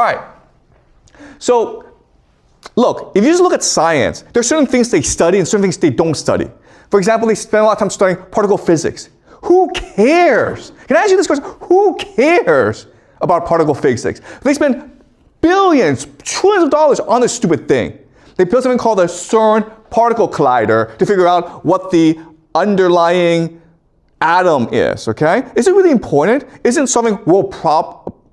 All right. So, look, if you just look at science, there are certain things they study and certain things they don't study. For example, they spend a lot of time studying particle physics. Who cares? Can I ask you this question? Who cares about particle physics? They spend billions, trillions of dollars on this stupid thing. They built something called the CERN particle collider to figure out what the underlying atom is, okay? Is it really important? Isn't solving world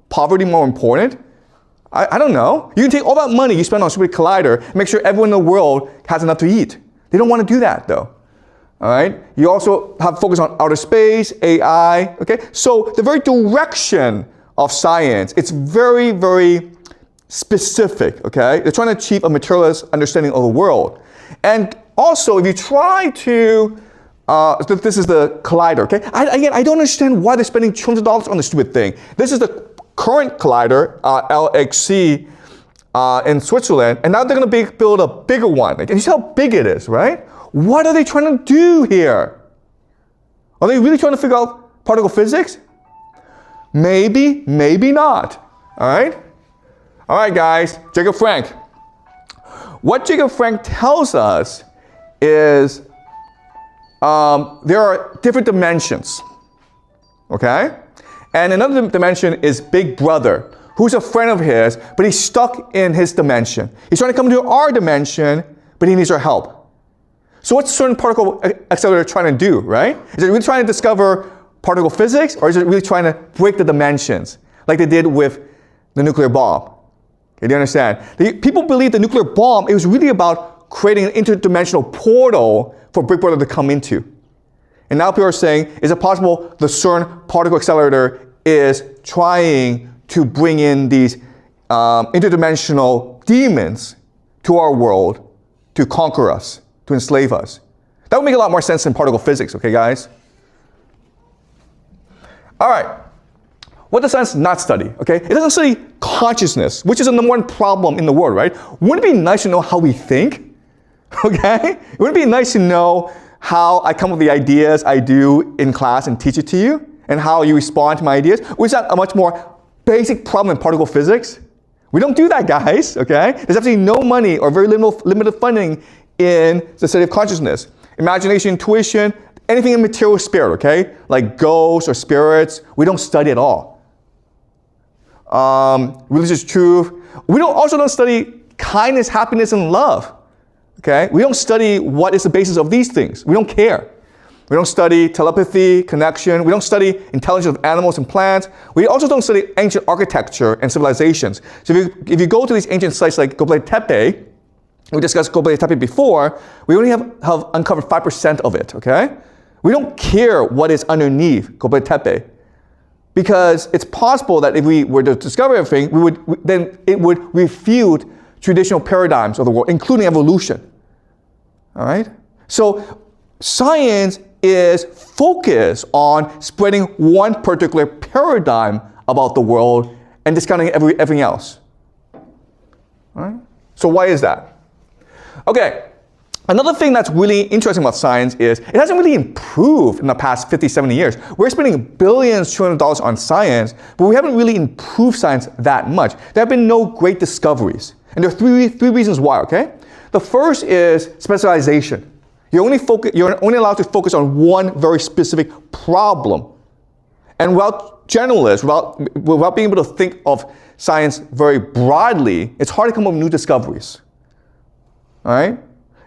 poverty more important? I don't know. You can take all that money you spend on a stupid collider and make sure everyone in the world has enough to eat. They don't want to do that, though. All right? You also have focus on outer space, AI, okay? So the very direction of science, it's very, very specific, okay? They're trying to achieve a materialist understanding of the world. And also, if you try to, this is the collider, okay? Again, I don't understand why they're spending trillions of dollars on this stupid thing. This is the current collider, LHC, in Switzerland, and now they're going to build a bigger one. And you see how big it is, right? What are they trying to do here? Are they really trying to figure out particle physics? Maybe, maybe not. All right? All right, guys, Jacob Frank. What Jacob Frank tells us is there are different dimensions, okay? And another dimension is Big Brother, who's a friend of his, but he's stuck in his dimension. He's trying to come into our dimension, but he needs our help. So what's CERN particle accelerator trying to do, right? Is it really trying to discover particle physics, or is it really trying to break the dimensions, like they did with the nuclear bomb? Okay, do you understand? People believe the nuclear bomb, it was really about creating an interdimensional portal for Big Brother to come into. And now people are saying, is it possible the CERN particle accelerator is trying to bring in these interdimensional demons to our world to conquer us, to enslave us? That would make a lot more sense than particle physics, okay, guys? All right. What does science not study, okay? It doesn't study consciousness, which is the number one problem in the world, right? Wouldn't it be nice to know how we think, okay? Wouldn't it be nice to know how I come up with the ideas I do in class and teach it to you, and how you respond to my ideas? Which is that a much more basic problem in particle physics? We don't do that, guys, okay? There's absolutely no money or very limited funding in the study of consciousness. Imagination, intuition, anything in material spirit, okay? Like ghosts or spirits, we don't study at all. Religious truth. We also don't study kindness, happiness, and love. Okay? We don't study what is the basis of these things. We don't care. We don't study telepathy, connection. We don't study intelligence of animals and plants. We also don't study ancient architecture and civilizations. So if you go to these ancient sites like Göbekli Tepe, we discussed Göbekli Tepe before, we only have uncovered 5% of it, okay? We don't care what is underneath Göbekli Tepe, because it's possible that if we were to discover everything, then it would refute traditional paradigms of the world, including evolution. All right? So science is focused on spreading one particular paradigm about the world and discounting everything else. All right? So why is that? Okay. Another thing that's really interesting about science is it hasn't really improved in the past 50, 70 years. We're spending billions, trillions of dollars on science, but we haven't really improved science that much. There have been no great discoveries. And there are three reasons why, okay? The first is specialization. You're only allowed to focus on one very specific problem. And without generalists, without being able to think of science very broadly, it's hard to come up with new discoveries. All right?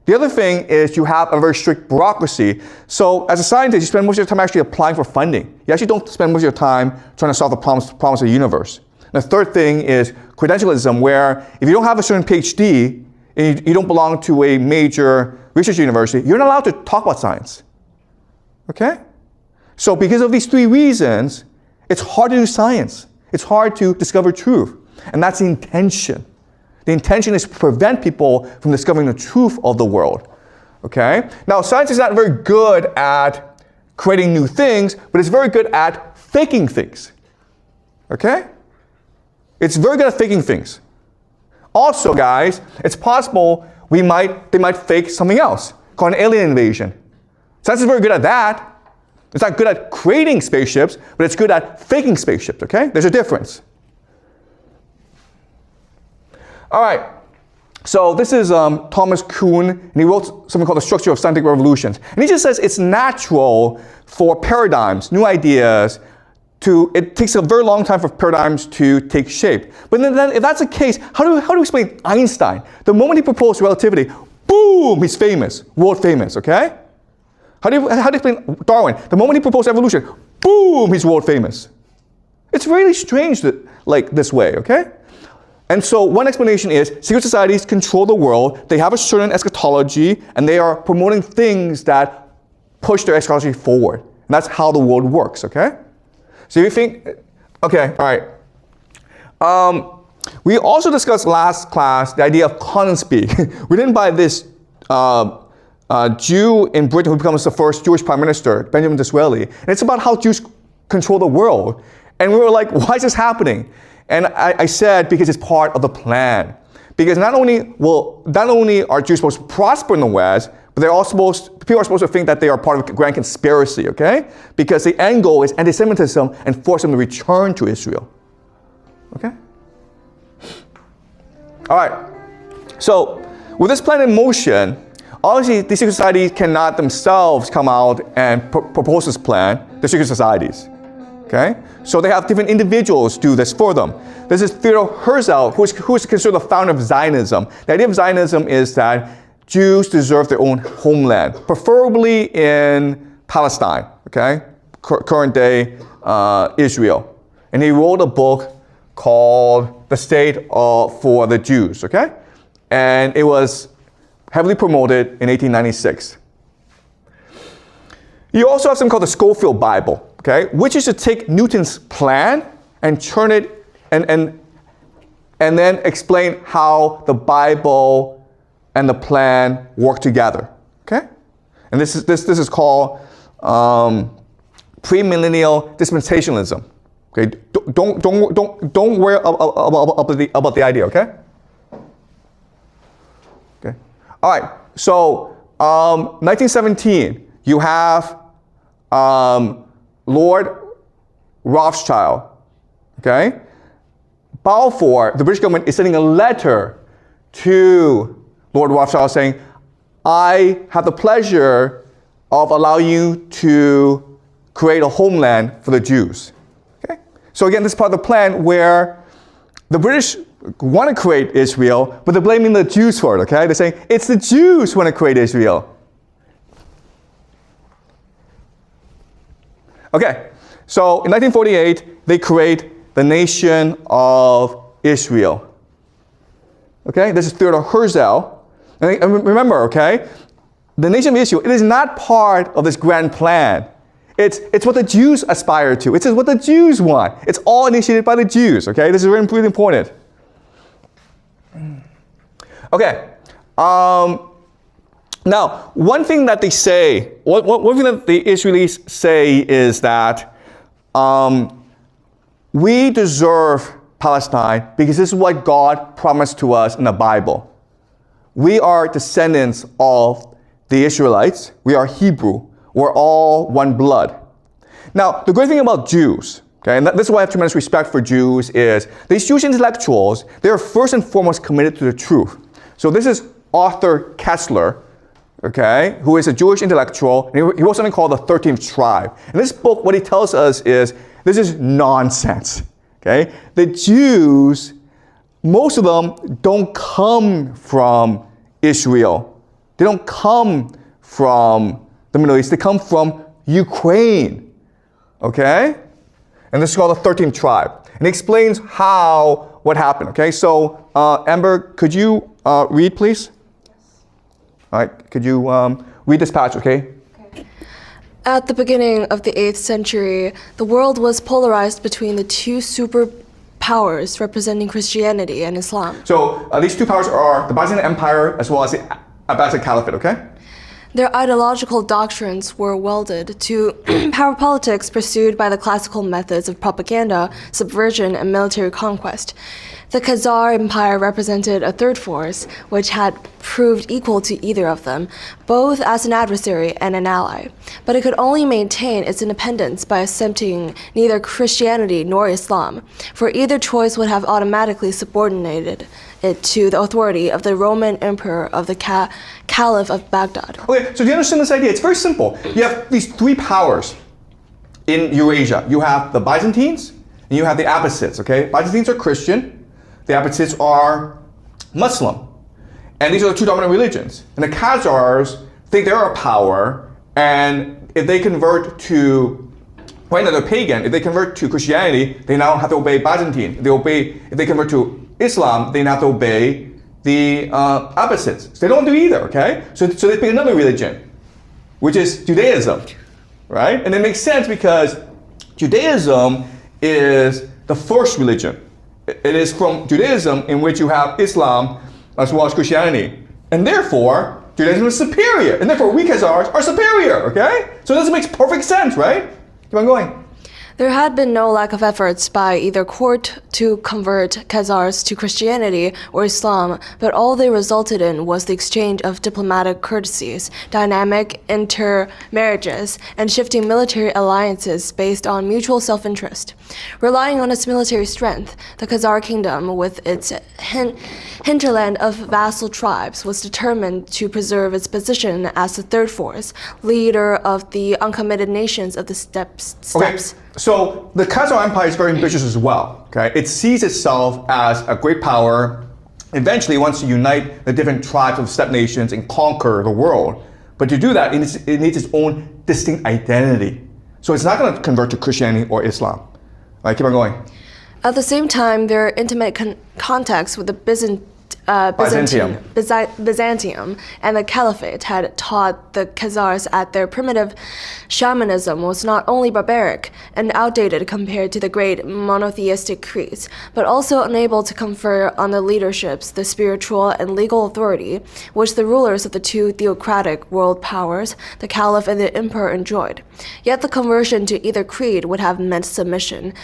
The other thing is you have a very strict bureaucracy. So as a scientist, you spend most of your time actually applying for funding. You actually don't spend most of your time trying to solve the problems of the universe. And the third thing is credentialism, where if you don't have a certain PhD and you don't belong to a major research university, you're not allowed to talk about science. Okay? So because of these three reasons, it's hard to do science. It's hard to discover truth. And that's the intention. The intention is to prevent people from discovering the truth of the world. Okay? Now, science is not very good at creating new things, but it's very good at faking things. Okay? It's very good at faking things. Also, guys, it's possible they might fake something else, called an alien invasion. Science is very good at that. It's not good at creating spaceships, but it's good at faking spaceships, okay? There's a difference. All right. So this is Thomas Kuhn, and he wrote something called The Structure of Scientific Revolutions. And he just says it's natural for paradigms, new ideas, it takes a very long time for paradigms to take shape. But then if that's the case, how do we explain Einstein? The moment he proposed relativity, boom, he's famous, world famous, okay? How do you explain Darwin? The moment he proposed evolution, boom, he's world famous. It's really strange like this way, okay? And so one explanation is secret societies control the world, they have a certain eschatology, and they are promoting things that push their eschatology forward. And that's how the world works, okay? So you think, okay, all right. We also discussed last class the idea of content speak. Written by this Jew in Britain who becomes the first Jewish prime minister, Benjamin Disraeli. And it's about how Jews control the world. And we were like, why is this happening? And I said, because it's part of the plan. Because not only are Jews supposed to prosper in the West, but people are supposed to think that they are part of a grand conspiracy, okay? Because the end goal is anti-Semitism and force them to return to Israel. Okay? All right. So, with this plan in motion, obviously these secret societies cannot themselves come out and propose this plan. They're secret societies. Okay? So they have different individuals do this for them. This is Theodor Herzl, who is considered the founder of Zionism. The idea of Zionism is that Jews deserve their own homeland, preferably in Palestine, okay? Current day Israel. And he wrote a book called The State for the Jews, okay? And it was heavily promoted in 1896. You also have something called the Schofield Bible, okay? Which is to take Newton's plan and turn it and then explain how the Bible and the plan work together, okay? And this is called premillennial dispensationalism. Okay, don't worry about the idea, okay? Okay. All right. So 1917, you have Lord Rothschild. Okay. Balfour, the British government is sending a letter to Lord Rothschild saying, I have the pleasure of allowing you to create a homeland for the Jews. Okay? So again, this is part of the plan where the British want to create Israel, but they're blaming the Jews for it, okay? They're saying, it's the Jews who want to create Israel. Okay, so in 1948, they create the nation of Israel. Okay, this is Theodor Herzl. And remember, okay, the nation of Israel, it is not part of this grand plan. It's what the Jews aspire to. It's what the Jews want. It's all initiated by the Jews, okay? This is really important. Okay. Now, one thing that they say, one thing that the Israelis say is that we deserve Palestine because this is what God promised to us in the Bible. We are descendants of the Israelites. We are Hebrew. We're all one blood. Now, the great thing about Jews, okay, and this is why I have tremendous respect for Jews, is these Jewish intellectuals, they are first and foremost committed to the truth. So this is Arthur Koestler, okay, who is a Jewish intellectual, and he wrote something called the 13th Tribe. In this book, what he tells us is, this is nonsense, okay? The Jews, most of them don't come from Israel. They don't come from the Middle East. They come from Ukraine, okay? And this is called the 13th Tribe. And it explains what happened, okay? So, Amber, could you read, please? Yes. All right, could you read this passage, okay? At the beginning of the 8th century, the world was polarized between the two superpowers representing Christianity and Islam. So these two powers are the Byzantine Empire as well as the Abbasid Caliphate, okay? Their ideological doctrines were welded to power politics pursued by the classical methods of propaganda, subversion, and military conquest. The Khazar Empire represented a third force, which had proved equal to either of them, both as an adversary and an ally. But it could only maintain its independence by accepting neither Christianity nor Islam, for either choice would have automatically subordinated it to the authority of the Roman emperor of the Caliph of Baghdad. Okay, so do you understand this idea? It's very simple. You have these three powers in Eurasia. You have the Byzantines and you have the Abbasids, okay? Byzantines are Christian, the Abbasids are Muslim. And these are the two dominant religions. And the Khazars think they're a power, and if they convert to, right now they're pagan, if they convert to Christianity, they now have to obey Byzantine. If they convert to Islam, they now have to obey the Abbasids. So they don't do either, okay? So they pick another religion, which is Judaism, right? And it makes sense because Judaism is the first religion. It is from Judaism in which you have Islam as well as Christianity. And therefore, Judaism is superior. And therefore, we Khazars are superior, okay? So this makes perfect sense, right? Keep on going. There had been no lack of efforts by either court to convert Khazars to Christianity or Islam, but all they resulted in was the exchange of diplomatic courtesies, dynamic intermarriages, and shifting military alliances based on mutual self-interest. Relying on its military strength, the Khazar kingdom, with its hinterland of vassal tribes, was determined to preserve its position as the third force, leader of the uncommitted nations of the steppes. Okay. So the Khazar Empire is very ambitious as well. Okay, it sees itself as a great power. Eventually, it wants to unite the different tribes of steppe nations and conquer the world. But to do that, it needs its own distinct identity. So it's not going to convert to Christianity or Islam. All right, keep on going. At the same time, their intimate contacts with the Byzantium and the Caliphate had taught the Khazars that their primitive shamanism was not only barbaric and outdated compared to the great monotheistic creeds, but also unable to confer on the leaderships the spiritual and legal authority which the rulers of the two theocratic world powers, the Caliph and the Emperor, enjoyed. Yet the conversion to either creed would have meant submission,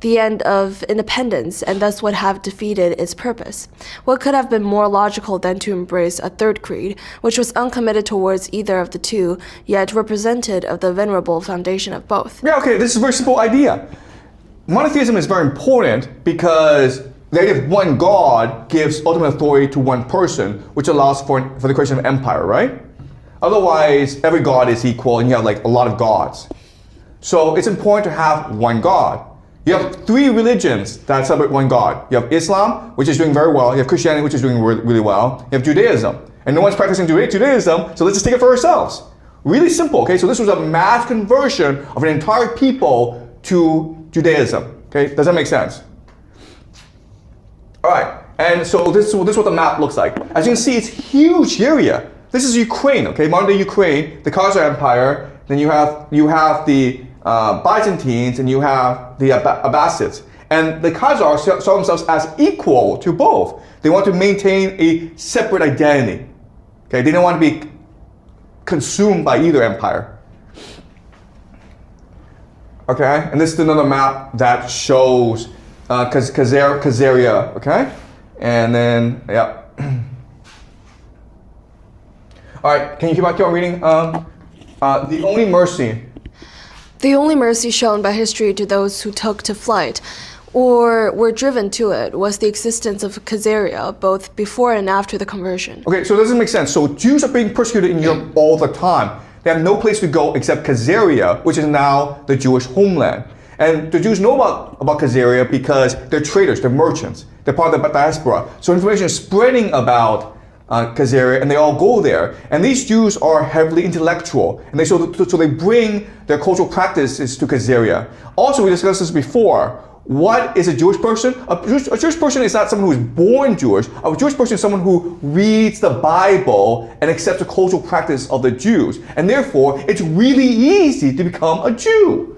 the end of independence, and thus would have defeated its purpose. What could have been more logical than to embrace a third creed, which was uncommitted towards either of the two, yet represented of the venerable foundation of both? Yeah, okay, this is a very simple idea. Monotheism is very important because the idea of one God gives ultimate authority to one person, which allows for the creation of empire, right? Otherwise, every God is equal and you have like a lot of gods. So it's important to have one God. You have three religions that celebrate one God. You have Islam, which is doing very well. You have Christianity, which is doing really well. You have Judaism. And no one's practicing Judaism, so let's just take it for ourselves. Really simple, okay? So this was a mass conversion of an entire people to Judaism, okay? Does that make sense? All right, and so this is what the map looks like. As you can see, it's a huge area. This is Ukraine, okay? Modern day Ukraine, the Khazar Empire. Then you have the Byzantines, and you have the Abbasids. And the Khazars saw themselves as equal to both. They want to maintain a separate identity. Okay, they don't want to be consumed by either empire. Okay, and this is another map that shows Khazaria, okay? And then, yeah. All right, can you keep on reading? The only mercy. The only mercy shown by history to those who took to flight or were driven to it was the existence of Khazaria, both before and after the conversion. Okay, so it doesn't make sense. So Jews are being persecuted in Europe all the time. They have no place to go except Khazaria, which is now the Jewish homeland. And the Jews know about Khazaria because they're traders, they're merchants, they're part of the diaspora. So information is spreading about Khazaria, and they all go there. And these Jews are heavily intellectual, and so they bring their cultural practices to Khazaria. Also, we discussed this before. What is a Jewish person? A Jewish person is not someone who is born Jewish. A Jewish person is someone who reads the Bible and accepts the cultural practice of the Jews. And therefore, it's really easy to become a Jew.